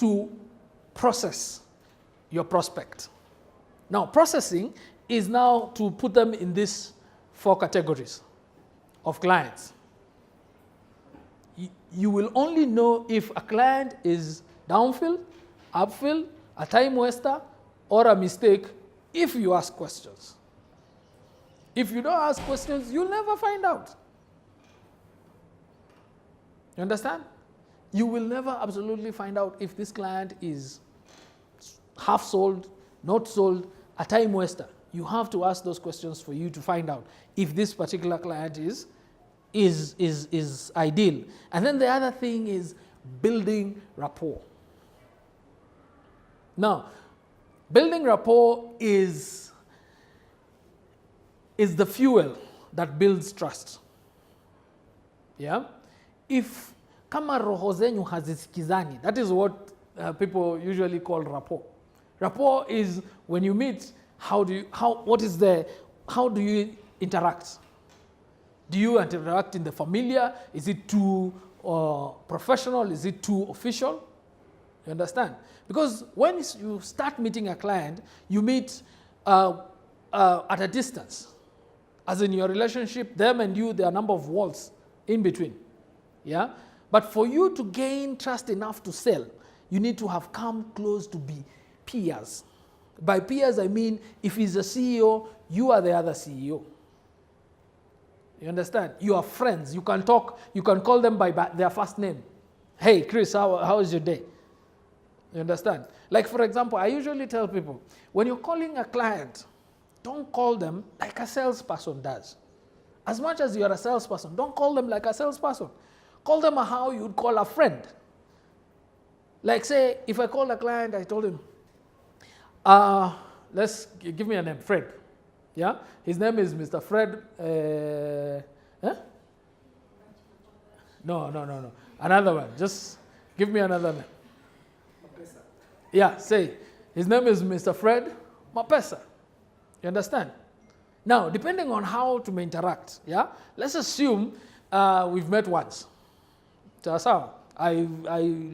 to process your prospect. Now, processing is now to put them in these 4 categories of clients. You will only know if a client is downfill, upfill, a time waster, or a mistake if you ask questions. If you don't ask questions, you'll never find out. You understand? You will never absolutely find out if this client is half sold, not sold, a time waster. You have to ask those questions for you to find out if this particular client is ideal. And then the other thing is building rapport. Now, building rapport is the fuel that builds trust. Yeah? If kama roho zenyu hazisikizani, that is what people usually call rapport. Rapport is when you meet, how do you interact? Do you interact in the familiar? Is it too professional? Is it too official? You understand? Because when you start meeting a client, you meet at a distance. As in your relationship, them and you, there are a number of walls in between. Yeah? But for you to gain trust enough to sell, you need to have come close to be peers. By peers, I mean if he's a CEO, you are the other CEO. You understand? You are friends. You can talk. You can call them by their first name. Hey, Chris, how is your day? You understand? Like, for example, I usually tell people, when you're calling a client, don't call them like a salesperson does. As much as you're a salesperson, don't call them like a salesperson. Call them how you'd call a friend. Like, say, if I call a client, I told him, let's give me a name, Fred. Yeah? His name is Mr. Fred. No. Another one. Just give me another name. Mapesa. Yeah, say, his name is Mr. Fred Mapesa. You understand? Now, depending on how to interact, yeah? Let's assume we've met once. So, I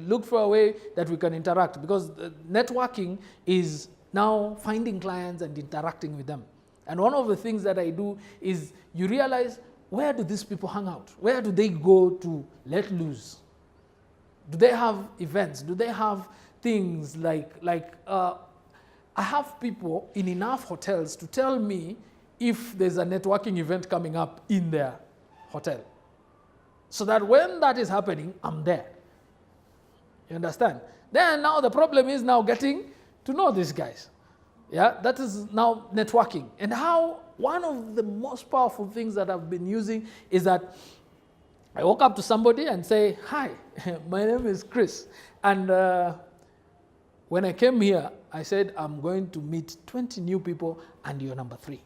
look for a way that we can interact, because networking is now finding clients and interacting with them. And one of the things that I do is you realize, where do these people hang out? Where do they go to let loose? Do they have events? Do they have things like I have people in enough hotels to tell me if there's a networking event coming up in their hotel. So that when that is happening, I'm there. You understand? Then now the problem is now getting to know these guys. Yeah, that is now networking. And how one of the most powerful things that I've been using is that I walk up to somebody and say, hi, my name is Chris. And when I came here, I said, I'm going to meet 20 new people and you're number 3.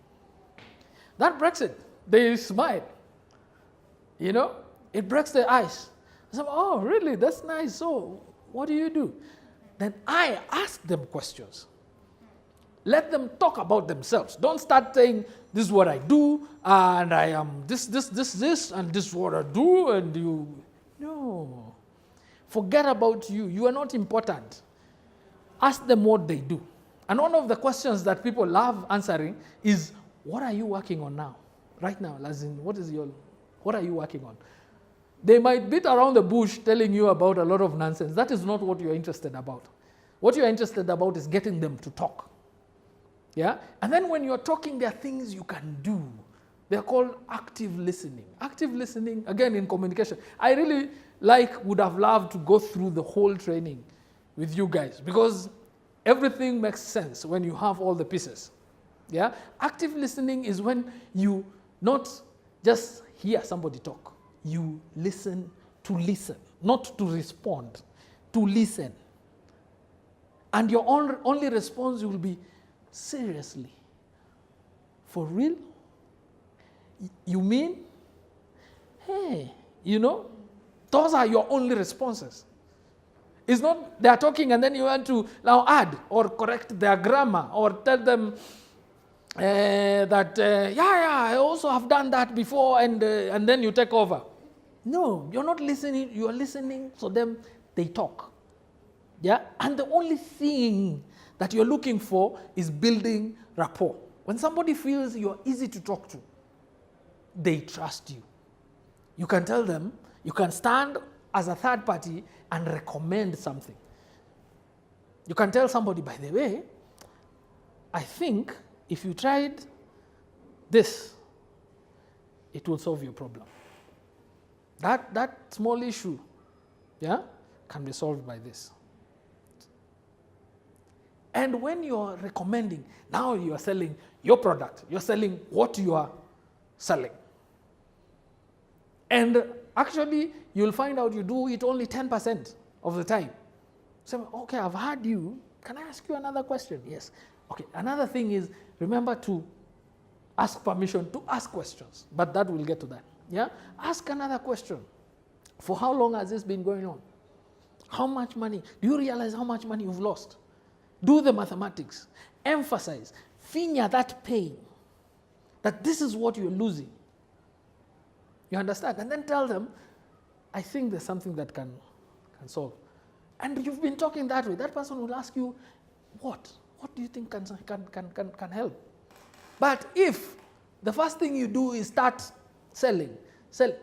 That breaks it. They smile. You know, it breaks their ice. I said, oh, really? That's nice. So what do you do? Then I ask them questions. Let them talk about themselves. Don't start saying, this is what I do, and I am this, and this is what I do, and you. No. Forget about you. You are not important. Ask them what they do. And one of the questions that people love answering is, what are you working on now? Right now, as in, what are you working on? They might beat around the bush telling you about a lot of nonsense. That is not what you're interested about. What you're interested about is getting them to talk. Yeah? And then when you're talking, there are things you can do. They're called active listening. Active listening, again, in communication. I really would have loved to go through the whole training with you guys, because everything makes sense when you have all the pieces. Yeah? Active listening is when you not just hear somebody talk. You listen to listen, not to respond, to listen. And your only response will be, seriously? For real? You mean? Hey, those are your only responses. It's not they're talking and then you want to now add or correct their grammar or tell them that, I also have done that before, and then you take over. No, you're not listening. You are listening so them they talk. Yeah? And the only thing that you're looking for is building rapport. When somebody feels you're easy to talk to, they trust you. You can tell them, you can stand as a third party and recommend something. You can tell somebody, by the way, I think if you tried this, it will solve your problem. That small issue, yeah, can be solved by this. And when you're recommending, now you are selling your product. You're selling what you are selling. And actually, you'll find out you do it only 10% of the time. So, okay, I've heard you. Can I ask you another question? Yes. Okay, another thing is, remember to ask permission to ask questions. But that we'll get to that. Yeah? Ask another question. For how long has this been going on? How much money? Do you realize how much money you've lost? Do the mathematics. Emphasize. Finya that pain. That this is what you're losing. You understand? And then tell them, I think there's something that can solve. And you've been talking that way. That person will ask you, what? What do you think can help? But if the first thing you do is start selling,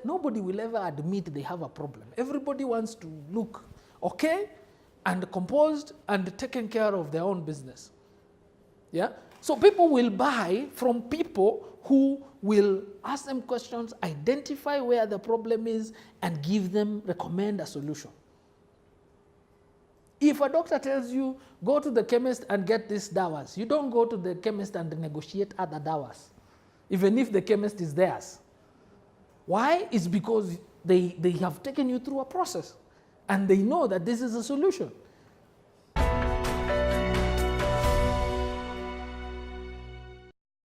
nobody will ever admit they have a problem. Everybody wants to look okay and composed and taken care of their own business. Yeah? So people will buy from people who will ask them questions, identify where the problem is, and recommend a solution. If a doctor tells you, go to the chemist and get these dawas, you don't go to the chemist and negotiate other dawas, even if the chemist is theirs. Why? It's because they have taken you through a process, and they know that this is a solution.